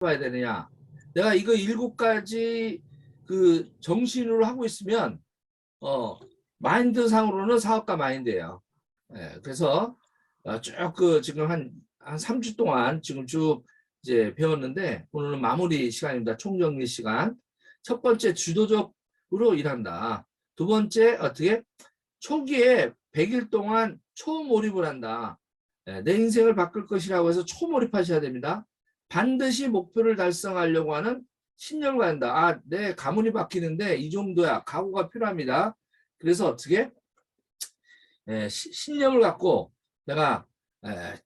봐야 되느냐. 내가 이거 7가지 그 정신으로 하고 있으면 마인드 상으로는 사업가 마인드예요. 예, 그래서 쭉 지금 한 3주 동안 지금 쭉 이제 배웠는데 오늘은 마무리 시간입니다. 총정리 시간. 첫 번째 주도적으로 일한다. 두 번째 어떻게 초기에 100일 동안 초몰입을 한다. 예, 내 인생을 바꿀 것이라고 해서 초몰입하셔야 됩니다. 반드시 목표를 달성하려고 하는 신념을 갖는다. 아, 내 가문이 바뀌는데 이 정도야. 각오가 필요합니다. 그래서 어떻게 신념을 갖고 내가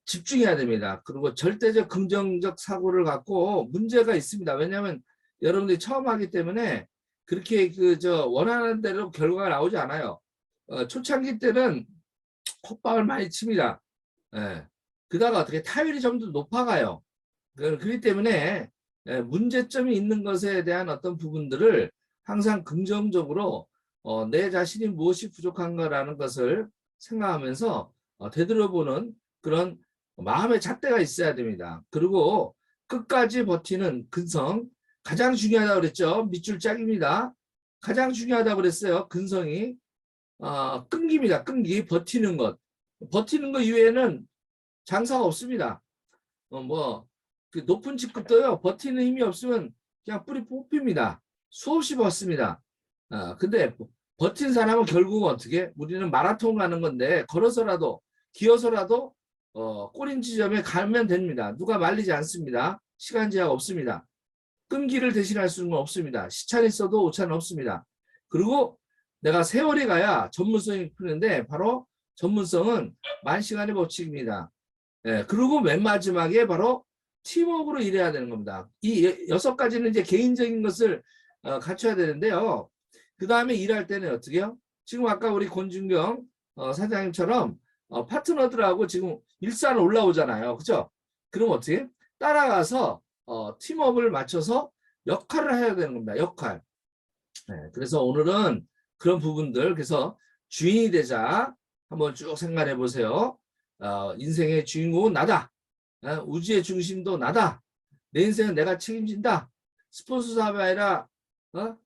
집중해야 됩니다. 그리고 절대적 긍정적 사고를 갖고 문제가 있습니다. 왜냐하면 여러분들이 처음 하기 때문에 그렇게 원하는 대로 결과가 나오지 않아요. 초창기 때는 콧방을 많이 칩니다. 그다가 어떻게 타율이 좀 더 높아가요. 그렇기 때문에 문제점이 있는 것에 대한 어떤 부분들을 항상 긍정적으로 내 자신이 무엇이 부족한가라는 것을 생각하면서 되돌아보는 그런 마음의 잣대가 있어야 됩니다. 그리고 끝까지 버티는 근성, 가장 중요하다고 그랬죠. 밑줄 짝입니다. 가장 중요하다고 그랬어요. 근성이. 끈기입니다. 끈기, 버티는 것. 버티는 것 이외에는 장사가 없습니다. 그 높은 직급도요, 버티는 힘이 없으면 그냥 뿌리 뽑힙니다. 수없이 벗습니다. 근데 버틴 사람은 결국 어떻게? 우리는 마라톤 가는 건데, 걸어서라도, 기어서라도, 꼬린 지점에 가면 됩니다. 누가 말리지 않습니다. 시간 제약 없습니다. 끈기를 대신할 수는 없습니다. 시차는 있어도 오차는 없습니다. 그리고 내가 세월이 가야 전문성이 크는데, 바로 전문성은 만시간의 법칙입니다. 그리고 맨 마지막에 바로 팀워크로 일해야 되는 겁니다. 이 6가지는 이제 개인적인 것을 갖춰야 되는데요. 그 다음에 일할 때는 어떻게 해요? 지금 아까 우리 권준경 사장님처럼 파트너들하고 지금 일산 올라오잖아요. 그죠? 그럼 어떻게? 따라가서 팀워크를 맞춰서 역할을 해야 되는 겁니다. 역할. 그래서 오늘은 그런 부분들, 그래서 주인이 되자 한번 쭉 생각해 보세요. 인생의 주인공은 나다. 우주의 중심도 나다. 내 인생은 내가 책임진다. 스폰서 사업이 아니라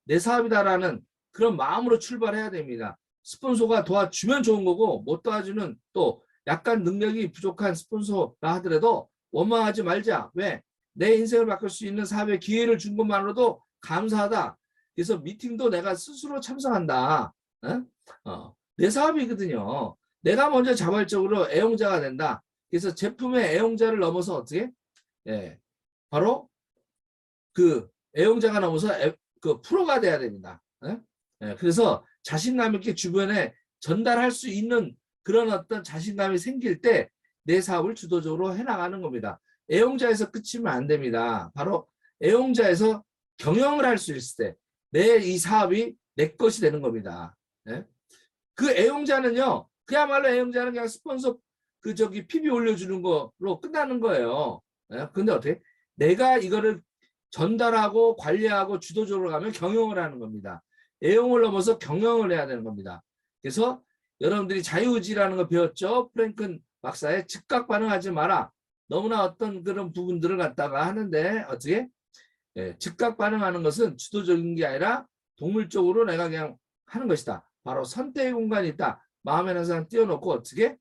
내 사업이다라는 그런 마음으로 출발해야 됩니다. 스폰서가 도와주면 좋은 거고 못 도와주는 또 약간 능력이 부족한 스폰서라 하더라도 원망하지 말자. 왜? 내 인생을 바꿀 수 있는 사업의 기회를 준 것만으로도 감사하다. 그래서 미팅도 내가 스스로 참석한다. 내 사업이거든요. 내가 먼저 자발적으로 애용자가 된다. 그래서 제품의 애용자를 넘어서 어떻게? 바로 그 애용자가 넘어서 그 프로가 돼야 됩니다. 그래서 자신감 있게 주변에 전달할 수 있는 그런 어떤 자신감이 생길 때 내 사업을 주도적으로 해나가는 겁니다. 애용자에서 끝이면 안 됩니다. 바로 애용자에서 경영을 할 수 있을 때 내 이 사업이 내 것이 되는 겁니다. 그 애용자는요, 그야말로 애용자는 그냥 스폰서 PB 올려주는 거로 끝나는 거예요. 근데 어떻게? 내가 이거를 전달하고 관리하고 주도적으로 가면 경영을 하는 겁니다. 애용을 넘어서 경영을 해야 되는 겁니다. 그래서 여러분들이 자유의지라는 거 배웠죠? 프랭큰 박사의 즉각 반응하지 마라. 너무나 어떤 그런 부분들을 갖다가 하는데 어떻게? 즉각 반응하는 것은 주도적인 게 아니라 동물적으로 내가 그냥 하는 것이다. 바로 선택의 공간이 있다. 마음에 항상 띄워놓고 어떻게?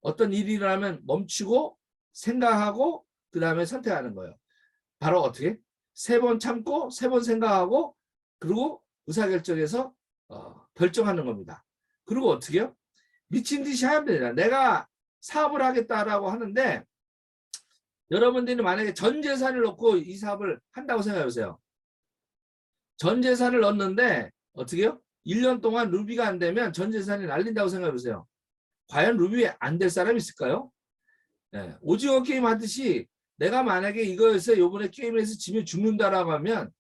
어떤 일이 일어나면 멈추고 생각하고 그 다음에 선택하는 거예요. 바로 어떻게? 3번 참고 3번 생각하고 그리고 의사결정해서 결정하는 겁니다. 그리고 어떻게 해요? 미친 듯이 하면 됩니다. 내가 사업을 하겠다라고 하는데 여러분들이 만약에 전 재산을 넣고 이 사업을 한다고 생각해 보세요. 전 재산을 넣는데 어떻게 해요? 1년 동안 루비가 안 되면 전 재산이 날린다고 생각해 보세요. 과연 루비 안 될 사람이 있을까요? 오징어 게임 하듯이 내가 만약에 이거에서 요번에 게임에서 지면 죽는다라고 하면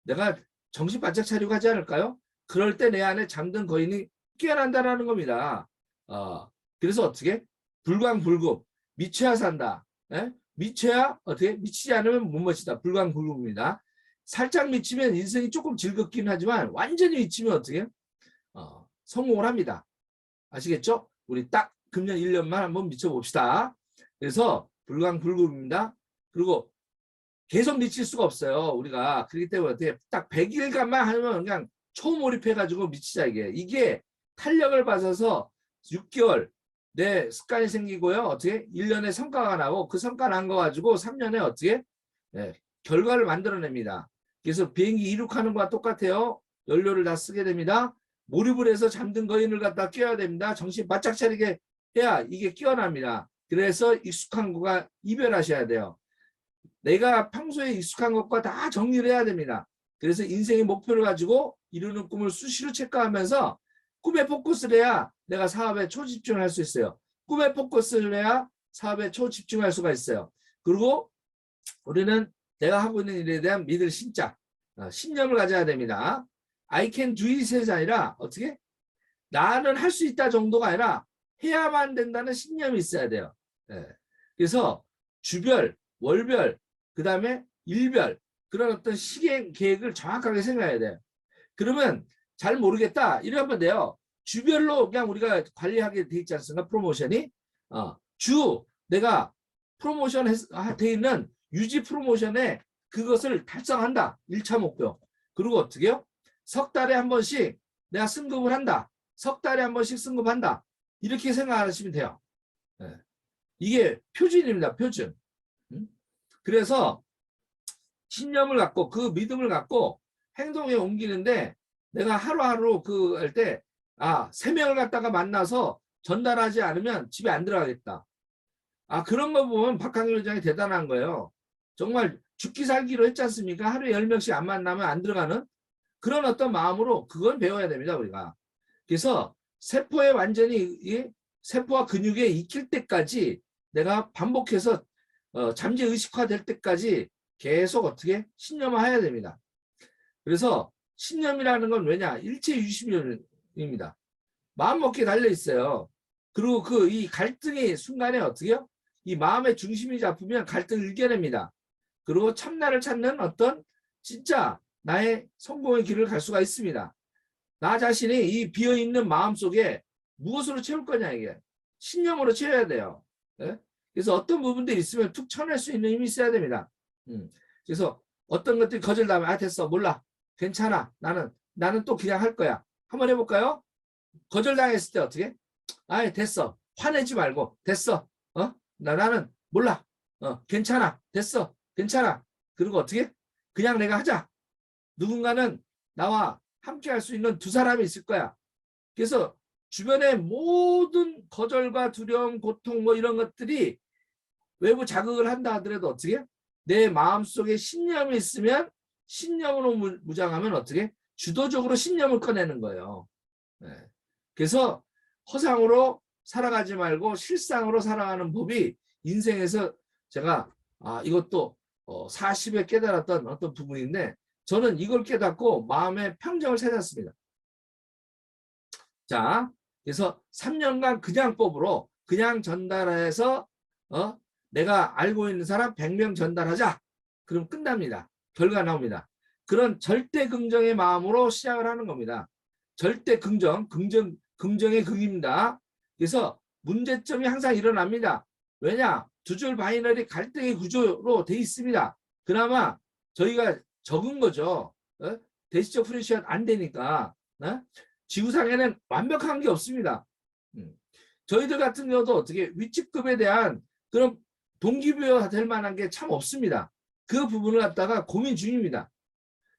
내가 정신 바짝 차리고 하지 않을까요? 그럴 때 내 안에 잠든 거인이 깨어난다라는 겁니다. 그래서 어떻게? 불광불급. 미쳐야 산다. 미쳐야 어떻게? 미치지 않으면 못 멋이다. 불광불급입니다. 살짝 미치면 인생이 조금 즐겁긴 하지만 완전히 미치면 어떻게? 성공을 합니다. 아시겠죠? 우리 딱 금년 1년만 한번 미쳐봅시다. 그래서 불광불급입니다. 그리고 계속 미칠 수가 없어요. 우리가. 그렇기 때문에 어떻게 딱 100일간만 하면 그냥 초몰입해가지고 미치자 이게. 이게 탄력을 받아서 6개월 내 습관이 생기고요. 어떻게 1년에 성과가 나고 그 성과 난 거 가지고 3년에 어떻게 결과를 만들어냅니다. 그래서 비행기 이륙하는 거와 똑같아요. 연료를 다 쓰게 됩니다. 몰입을 해서 잠든 거인을 갖다 깨워야 됩니다. 정신 바짝 차리게 해야 이게 깨어납니다. 그래서 익숙한 것과 이별하셔야 돼요. 내가 평소에 익숙한 것과 다 정리를 해야 됩니다. 그래서 인생의 목표를 가지고 이루는 꿈을 수시로 체크하면서 꿈에 포커스를 해야 내가 사업에 초집중을 할 수 있어요. 꿈에 포커스를 해야 사업에 초집중할 수가 있어요. 그리고 우리는 내가 하고 있는 일에 대한 믿을 신자, 신념을 가져야 됩니다. I can do it이 아니라 어떻게? 나는 할 수 있다 정도가 아니라 해야만 된다는 신념이 있어야 돼요. 그래서 주별, 월별, 그 다음에 일별 그런 어떤 실행 계획을 정확하게 생각해야 돼요. 그러면 잘 모르겠다 이러면 돼요. 주별로 그냥 우리가 관리하게 돼 있지 않습니까? 프로모션이 주 내가 프로모션 돼 있는 유지 프로모션에 그것을 달성한다. 1차 목표. 그리고 어떻게 해요? 석 달에 한 번씩 내가 승급을 한다. 석 달에 한 번씩 승급한다. 이렇게 생각하시면 돼요. 이게 표준입니다. 표준. 그래서 신념을 갖고 그 믿음을 갖고 행동에 옮기는데 내가 하루하루 그 할 때 3명을 갖다가 만나서 전달하지 않으면 집에 안 들어가겠다. 그런 거 보면 박항일 회장이 대단한 거예요. 정말 죽기 살기로 했지 않습니까? 하루에 10명씩 안 만나면 안 들어가는 그런 어떤 마음으로 그건 배워야 됩니다. 우리가. 그래서 세포에 완전히 세포와 근육에 익힐 때까지 내가 반복해서 잠재의식화 될 때까지 계속 어떻게 신념화해야 됩니다. 그래서 신념이라는 건 왜냐? 일체유심입니다. 마음먹기에 달려있어요. 그리고 이 갈등의 순간에 어떻게 해요? 이 마음의 중심이 잡히면 갈등을 이겨냅니다. 그리고 참나를 찾는 어떤 진짜 나의 성공의 길을 갈 수가 있습니다. 나 자신이 이 비어있는 마음속에 무엇으로 채울 거냐 이게. 신념으로 채워야 돼요. 그래서 어떤 부분들이 있으면 툭 쳐낼 수 있는 힘이 있어야 됩니다. 그래서 어떤 것들이 거절당하면 됐어 몰라 괜찮아 나는 또 그냥 할 거야. 한번 해볼까요? 거절당했을 때 어떻게? 됐어 화내지 말고 됐어 나는 몰라 괜찮아 됐어 괜찮아 그리고 어떻게? 그냥 내가 하자. 누군가는 나와 함께 할 수 있는 두 사람이 있을 거야. 그래서 주변의 모든 거절과 두려움, 고통 뭐 이런 것들이 외부 자극을 한다 하더라도 어떻게? 내 마음속에 신념이 있으면 신념으로 무장하면 어떻게? 주도적으로 신념을 꺼내는 거예요. 그래서 허상으로 살아가지 말고 실상으로 살아가는 법이 인생에서 제가 이것도 40에 깨달았던 어떤 부분인데 저는 이걸 깨닫고 마음의 평정을 찾았습니다. 자, 그래서 3년간 그냥법으로 그냥 전달해서 내가 알고 있는 사람 100명 전달하자. 그럼 끝납니다. 결과 나옵니다. 그런 절대 긍정의 마음으로 시작을 하는 겁니다. 절대 긍정의 긍입니다. 그래서 문제점이 항상 일어납니다. 왜냐? 두 줄 바이너리 갈등의 구조로 돼 있습니다. 그나마 저희가 적은 거죠. 대시적 프레시가 안 되니까. 지구상에는 완벽한 게 없습니다. 저희들 같은 경우도 어떻게 위치급에 대한 그런 동기부여가 될 만한 게 참 없습니다. 그 부분을 갖다가 고민 중입니다.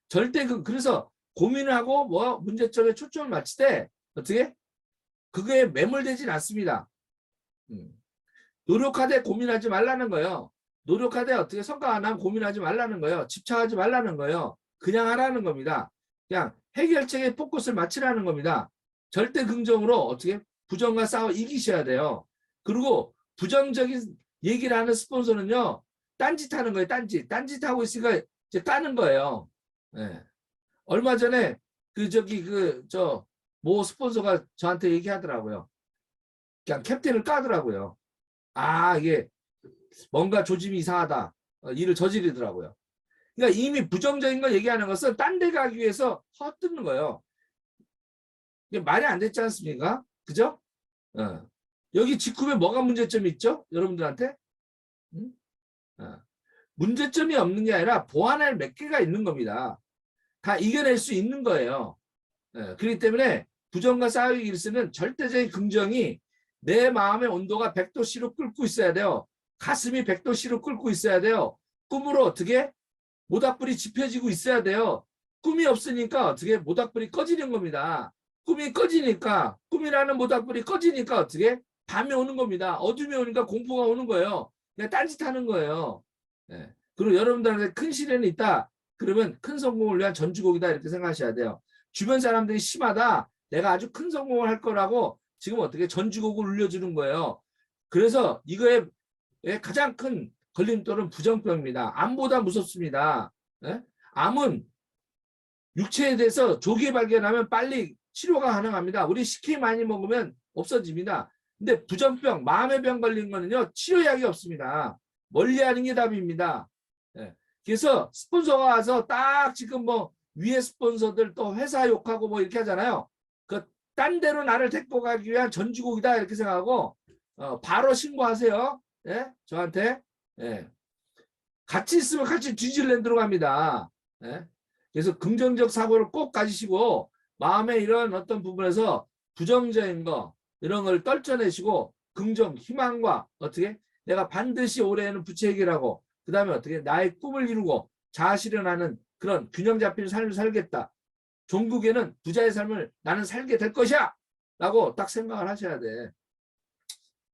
절대 그래서 고민을 하고 문제점에 초점을 맞출 때 어떻게 그게 매몰되진 않습니다. 노력하되 고민하지 말라는 거예요. 노력하되 어떻게 성과가 안 나면 고민하지 말라는 거예요. 집착하지 말라는 거예요. 그냥 하라는 겁니다. 그냥 해결책에 포커스를 맞추라는 겁니다. 절대 긍정으로 어떻게 부정과 싸워 이기셔야 돼요. 그리고 부정적인 얘기를 하는 스폰서는요. 딴짓하는 거예요. 딴짓하고 있으니까 이제 까는 거예요. 얼마 전에 모 스폰서가 저한테 얘기하더라고요. 그냥 캡틴을 까더라고요. 이게 뭔가 조짐이 이상하다. 일을 저지르더라고요. 그러니까 이미 부정적인 걸 얘기하는 것은 딴 데 가기 위해서 헛뜯는 거예요. 이게 말이 안 됐지 않습니까? 그죠? 여기 직후에 뭐가 문제점이 있죠? 여러분들한테? 문제점이 없는 게 아니라 보완할 몇 개가 있는 겁니다. 다 이겨낼 수 있는 거예요. 그렇기 때문에 부정과 싸우기 일수는 절대적인 긍정이 내 마음의 온도가 100도씨로 끓고 있어야 돼요. 가슴이 100도씨로 끓고 있어야 돼요. 꿈으로 어떻게? 모닥불이 지펴지고 있어야 돼요. 꿈이 없으니까 어떻게? 모닥불이 꺼지는 겁니다. 꿈이 꺼지니까, 꿈이라는 모닥불이 꺼지니까 어떻게? 밤이 오는 겁니다. 어둠이 오니까 공포가 오는 거예요. 그냥 딴짓하는 거예요. 그리고 여러분들한테 큰 시련이 있다. 그러면 큰 성공을 위한 전주곡이다 이렇게 생각하셔야 돼요. 주변 사람들이 심하다. 내가 아주 큰 성공을 할 거라고 지금 어떻게 전주곡을 울려주는 거예요. 그래서 이거에 가장 큰 걸림돌은 부정병입니다. 암보다 무섭습니다. 암은 육체에 대해서 조기에 발견하면 빨리 치료가 가능합니다. 우리 CK 많이 먹으면 없어집니다. 근데 부정병, 마음의 병 걸린 거는요, 치료약이 없습니다. 멀리하는 게 답입니다. 그래서 스폰서가 와서 딱 지금 뭐 위에 스폰서들 또 회사 욕하고 뭐 이렇게 하잖아요. 그 딴 데로 나를 데리고 가기 위한 전주곡이다 이렇게 생각하고 바로 신고하세요. 저한테. 같이 있으면 같이 뒤질랜드로 갑니다. 그래서 긍정적 사고를 꼭 가지시고 마음의 이런 어떤 부분에서 부정적인 거 이런 걸 떨쳐내시고 긍정, 희망과 어떻게 내가 반드시 올해에는 부채기라고 그 다음에 어떻게 나의 꿈을 이루고 자아실현하는 그런 균형 잡힌 삶을 살겠다. 종국에는 부자의 삶을 나는 살게 될 것이야 라고 딱 생각을 하셔야 돼.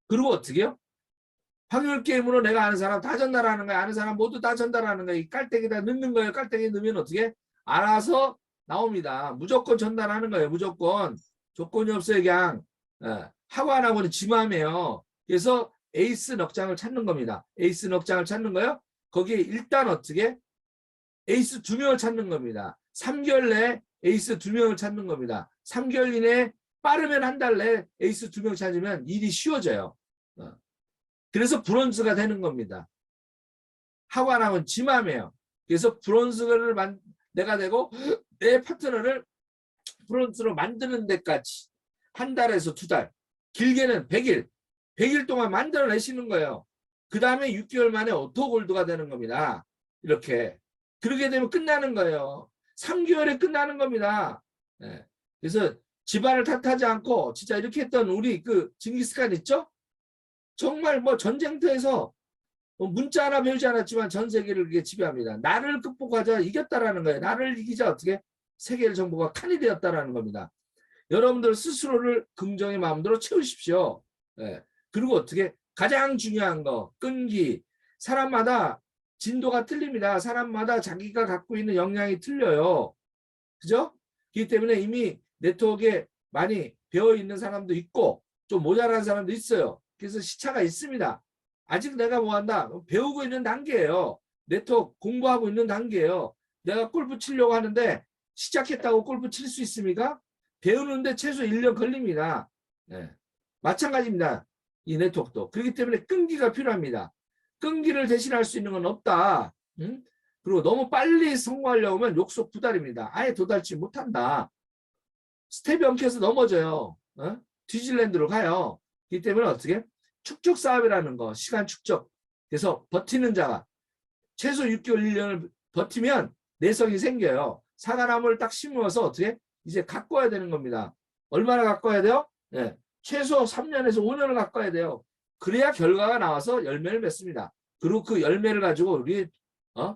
그리고 어떻게 해요? 확률 게임으로 내가 아는 사람 다 전달하는 거야. 아는 사람 모두 다 전달하는 거야. 이 깔때기다 넣는 거예요. 깔때기 넣으면 어떻게? 알아서 나옵니다. 무조건 전달하는 거예요. 무조건. 조건이 없어요. 그냥. 하고 안 하고는 지 맘이에요. 그래서 에이스 넉장을 찾는 겁니다. 에이스 넉장을 찾는 거요. 거기에 일단 어떻게? 에이스 2명을 찾는 겁니다. 3개월 내에 에이스 2명을 찾는 겁니다. 3개월 이내에 빠르면 한 달 내에 에이스 2명 찾으면 일이 쉬워져요. 그래서 브론즈가 되는 겁니다. 하고 안 하면 지 맘이에요. 그래서 브론즈를 내가 되고 내 파트너를 브론즈로 만드는 데까지 한 달에서 2달, 길게는 100일, 100일 동안 만들어내시는 거예요. 그 다음에 6개월 만에 오토골드가 되는 겁니다. 이렇게. 그렇게 되면 끝나는 거예요. 3개월에 끝나는 겁니다. 그래서 집안을 탓하지 않고 진짜 이렇게 했던 우리 그 징기스칸 있죠? 정말 뭐 전쟁터에서 문자 하나 배우지 않았지만 전 세계를 그게 지배합니다. 나를 극복하자 이겼다라는 거예요. 나를 이기자 어떻게 세계를 정보가 칸이 되었다라는 겁니다. 여러분들 스스로를 긍정의 마음대로 채우십시오. 그리고 어떻게 가장 중요한 거 끈기. 사람마다 진도가 틀립니다. 사람마다 자기가 갖고 있는 역량이 틀려요. 그죠? 그렇기 때문에 이미 네트워크에 많이 배워있는 사람도 있고 좀 모자란 사람도 있어요. 그래서 시차가 있습니다. 아직 내가 뭐 한다? 배우고 있는 단계예요. 네트워크 공부하고 있는 단계예요. 내가 골프 치려고 하는데 시작했다고 골프 칠 수 있습니까? 배우는데 최소 1년 걸립니다. 마찬가지입니다. 이 네트워크도. 그렇기 때문에 끈기가 필요합니다. 끈기를 대신할 수 있는 건 없다. 그리고 너무 빨리 성공하려고 하면 욕속 부달입니다. 아예 도달치 못한다. 스텝이 엉켜서 넘어져요. 뒤질랜드로 가요. 그렇기 때문에 어떻게? 축적 사업이라는 거, 시간 축적. 그래서 버티는 자가 최소 6개월, 1년을 버티면 내성이 생겨요. 사과나무를 딱 심어서 어떻게? 이제 가꿔야 되는 겁니다. 얼마나 가꿔야 돼요? 최소 3년에서 5년을 가꿔야 돼요. 그래야 결과가 나와서 열매를 맺습니다. 그리고 그 열매를 가지고 우리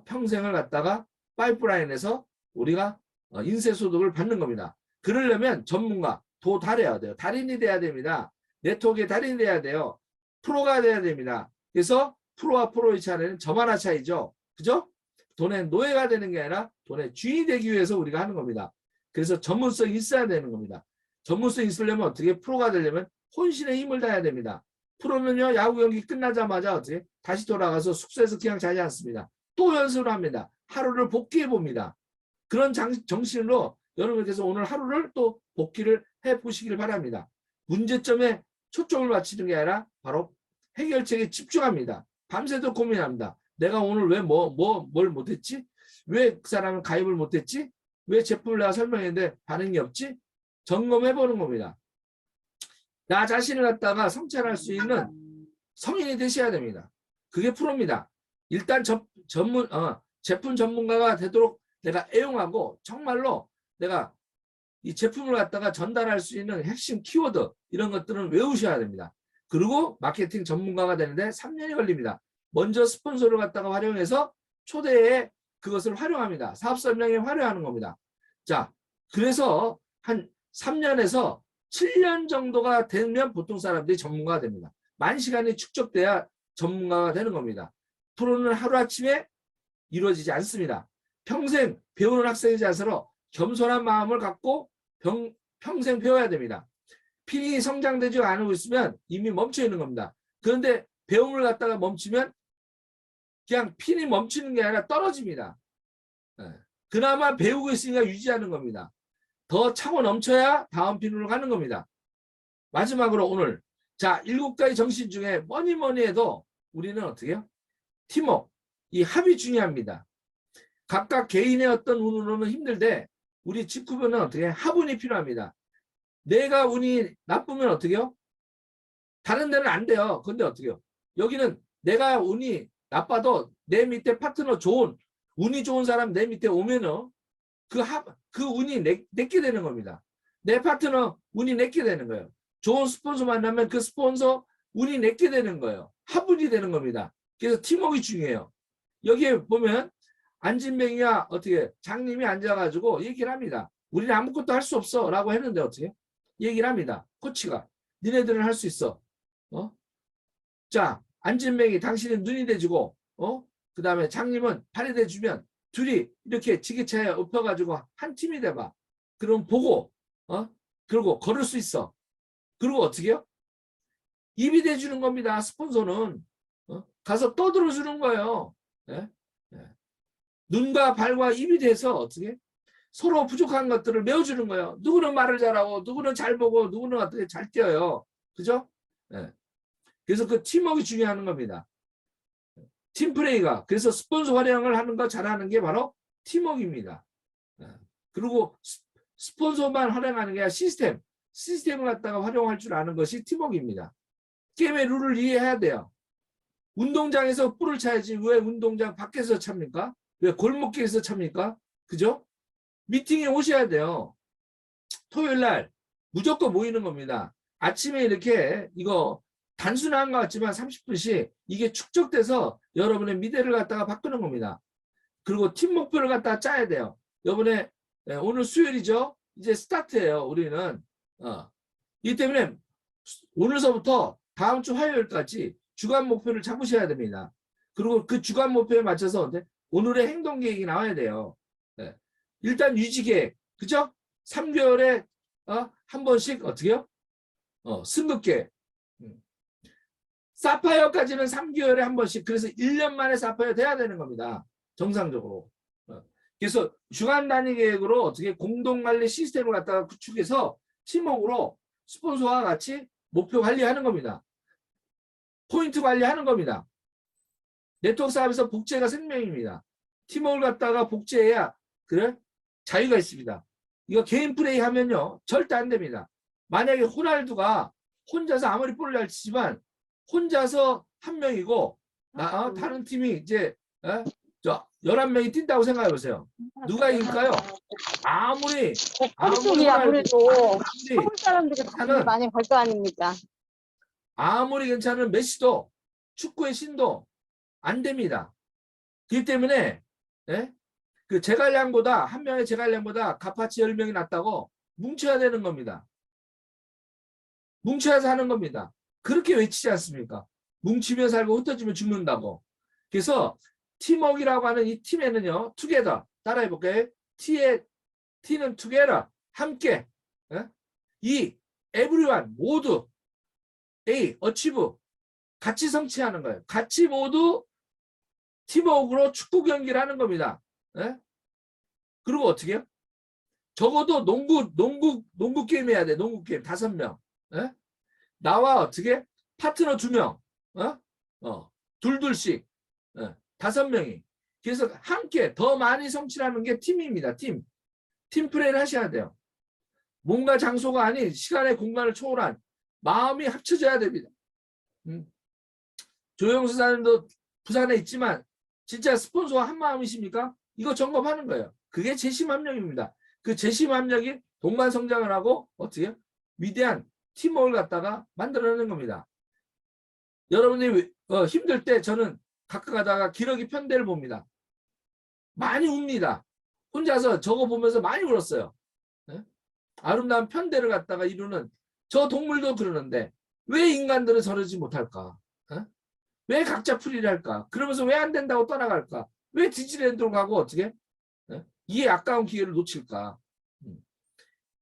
평생을 갖다가 파이프라인에서 우리가 인쇄소득을 받는 겁니다. 그러려면 전문가, 도달해야 돼요. 달인이 돼야 됩니다. 네트워크의 달인이 돼야 돼요. 프로가 돼야 됩니다. 그래서 프로와 프로의 차이는 점 하나 차이죠. 그죠? 돈의 노예가 되는 게 아니라 돈의 주인이 되기 위해서 우리가 하는 겁니다. 그래서 전문성이 있어야 되는 겁니다. 전문성이 있으려면 어떻게 프로가 되려면 혼신의 힘을 다해야 됩니다. 프로는요, 야구 경기 끝나자마자 어떻게 다시 돌아가서 숙소에서 그냥 자지 않습니다. 또 연습을 합니다. 하루를 복귀해 봅니다. 그런 정신으로 여러분께서 오늘 하루를 또 복귀를 해 보시길 바랍니다. 문제점에 초점을 맞추는 게 아니라 바로 해결책에 집중합니다. 밤새도 고민합니다. 내가 오늘 왜 뭘 못했지? 왜 그 사람은 가입을 못했지? 왜 제품을 내가 설명했는데 반응이 없지? 점검해 보는 겁니다. 나 자신을 갖다가 성찰할 수 있는 성인이 되셔야 됩니다. 그게 프로입니다. 일단 제품 전문가가 되도록 내가 애용하고 정말로 내가 이 제품을 갖다가 전달할 수 있는 핵심 키워드 이런 것들은 외우셔야 됩니다. 그리고 마케팅 전문가가 되는데 3년이 걸립니다. 먼저 스폰서를 갖다가 활용해서 초대에 그것을 활용합니다. 사업 설명에 활용하는 겁니다. 자, 그래서 한 3년에서 7년 정도가 되면 보통 사람들이 전문가가 됩니다. 만 시간이 축적돼야 전문가가 되는 겁니다. 프로는 하루아침에 이루어지지 않습니다. 평생 배우는 학생이 자세로 겸손한 마음을 갖고 평생 배워야 됩니다. 핀이 성장되지 않고 있으면 이미 멈춰 있는 겁니다. 그런데 배움을 갖다가 멈추면 그냥 핀이 멈추는 게 아니라 떨어집니다. 그나마 배우고 있으니까 유지하는 겁니다. 더 차고 넘쳐야 다음 핀으로 가는 겁니다. 마지막으로 오늘 자 7가지 정신 중에 뭐니 해도 우리는 어떻게 해요? 팀워크, 이 합이 중요합니다. 각각 개인의 어떤 운으로는 힘들되 우리 직후배는 어떻게 해요? 합운이 필요합니다. 내가 운이 나쁘면 어떻게 해요? 다른 데는 안 돼요. 근데 어떻게 해요? 여기는 내가 운이 나빠도 내 밑에 파트너 운이 좋은 사람 내 밑에 오면은 그 운이 내게 되는 겁니다. 내 파트너 운이 내게 되는 거예요. 좋은 스폰서 만나면 그 스폰서 운이 내게 되는 거예요. 합운이 되는 겁니다. 그래서 팀워크가 중요해요. 여기에 보면 안진뱅이야 어떻게 장님이 앉아가지고 얘기를 합니다. 우리는 아무것도 할 수 없어 라고 했는데 어떻게 얘기를 합니다. 코치가 니네들은 할 수 있어. 자 안진뱅이 당신은 눈이 돼주고 그 다음에 장님은 팔이 돼주면 둘이 이렇게 지게차에 엎혀가지고 한 팀이 돼봐. 그럼 보고 그리고 걸을 수 있어. 그리고 어떻게 해요? 입이 돼주는 겁니다. 스폰서는 가서 떠들어주는 거예요. 예? 예. 눈과 발과 입이 돼서 어떻게 서로 부족한 것들을 메워주는 거예요. 누구는 말을 잘하고 누구는 잘 보고 누구는 어떻게 잘 뛰어요. 그죠? 예. 그래서 그 팀워크가 중요한 겁니다. 팀플레이가 그래서 스폰서 활용을 하는 거 잘하는 게 바로 팀워크입니다. 그리고 스폰서만 활용하는 게 아니라 시스템을 갖다가 활용할 줄 아는 것이 팀워크입니다. 게임의 룰을 이해해야 돼요. 운동장에서 뿔을 차야지 왜 운동장 밖에서 찹니까? 왜 골목길에서 찹니까? 그죠? 미팅에 오셔야 돼요. 토요일 날 무조건 모이는 겁니다. 아침에 이렇게 이거 단순한 것 같지만 30분씩 이게 축적돼서 여러분의 미래를 갖다가 바꾸는 겁니다. 그리고 팀 목표를 갖다가 짜야 돼요. 이번에 오늘 수요일이죠. 이제 스타트예요. 우리는 이 때문에 오늘서부터 다음 주 화요일까지 주간 목표를 잡으셔야 됩니다. 그리고 그 주간 목표에 맞춰서 오늘의 행동 계획이 나와야 돼요. 일단 유지 계획, 그죠? 3개월에 한 번씩 어떻게 해요? 승급 계획. 사파이어까지는 3개월에 한 번씩, 그래서 1년 만에 사파이어 돼야 되는 겁니다. 정상적으로. 그래서 주간 단위 계획으로 어떻게 공동관리 시스템을 갖다가 구축해서 팀워크로 스폰서와 같이 목표 관리하는 겁니다. 포인트 관리하는 겁니다. 네트워크 사업에서 복제가 생명입니다. 팀워크를 갖다가 복제해야 그래 자유가 있습니다. 이거 개인 플레이 하면요 절대 안 됩니다. 만약에 호날두가 혼자서 아무리 볼을 잘 치지만 혼자서 한 명이고 다른 팀이 이제 11명이 뛴다고 생각해 보세요. 누가 이길까요? 아무리 아무래도 서울 사람들이 많이 갈 거 아닙니까? 아무리 괜찮은 메시도 축구의 신도 안 됩니다. 그렇기 때문에 그 제갈량보다 한 명의 제갈량보다 가파치 10명이 낫다고 뭉쳐야 되는 겁니다. 뭉쳐야 사는 겁니다. 그렇게 외치지 않습니까? 뭉치며 살고 흩어지며 죽는다고. 그래서 팀워크라고 하는 이 팀에는요, 투게더 따라해 볼까요? T는 투게더 함께, 이 everyone 모두, A 어치브 같이 성취하는 거예요. 같이 모두 팀워크로 축구 경기를 하는 겁니다. 그리고 어떻게 해요? 적어도 농구 게임 해야 돼. 농구 게임 5명. 나와 어떻게 파트너 2명, 둘씩 5명이. 그래서 함께 더 많이 성취하는 게 팀입니다. 팀 플레이를 하셔야 돼요. 뭔가 장소가 아닌 시간의 공간을 초월한 마음이 합쳐져야 됩니다. 조영수 사님도 부산에 있지만 진짜 스폰서와 한 마음이십니까? 이거 점검하는 거예요. 그게 재심합력입니다. 그 재심합력이 동반 성장을 하고 어떻게 위대한 팀워크를 갖다가 만들어내는 겁니다. 여러분이 힘들 때 저는 가끔 가다가 기러기 편대를 봅니다. 많이 웁니다. 혼자서 저거 보면서 많이 울었어요. 네? 아름다운 편대를 갖다가 이루는 저 동물도 그러는데 왜 인간들은 저러지 못할까? 네? 왜 각자 풀이를 할까? 그러면서 왜 안 된다고 떠나갈까? 왜 디즈니랜드로 가고 어떻게? 네? 이 아까운 기회를 놓칠까?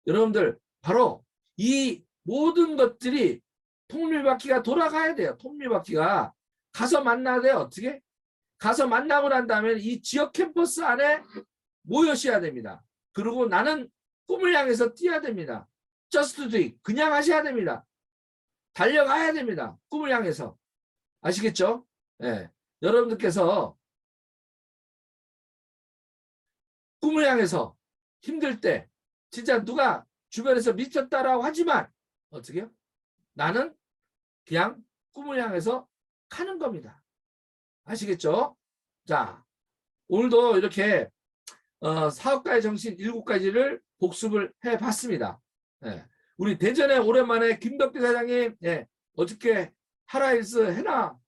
여러분들 바로 이 모든 것들이 통밀바퀴가 돌아가야 돼요. 통밀바퀴가 가서 만나야 돼요. 어떻게? 가서 만나고 난 다음에 이 지역 캠퍼스 안에 모여셔야 됩니다. 그리고 나는 꿈을 향해서 뛰어야 됩니다. Just do it. 그냥 하셔야 됩니다. 달려가야 됩니다. 꿈을 향해서. 아시겠죠? 네. 여러분들께서 꿈을 향해서 힘들 때 진짜 누가 주변에서 미쳤다라고 하지만 어떻게 해요? 나는 그냥 꿈을 향해서 가는 겁니다. 아시겠죠? 자, 오늘도 이렇게 사업가의 정신 7가지를 복습을 해봤습니다. 예. 우리 대전에 오랜만에 김덕기 사장님 어저께 하라일스 해나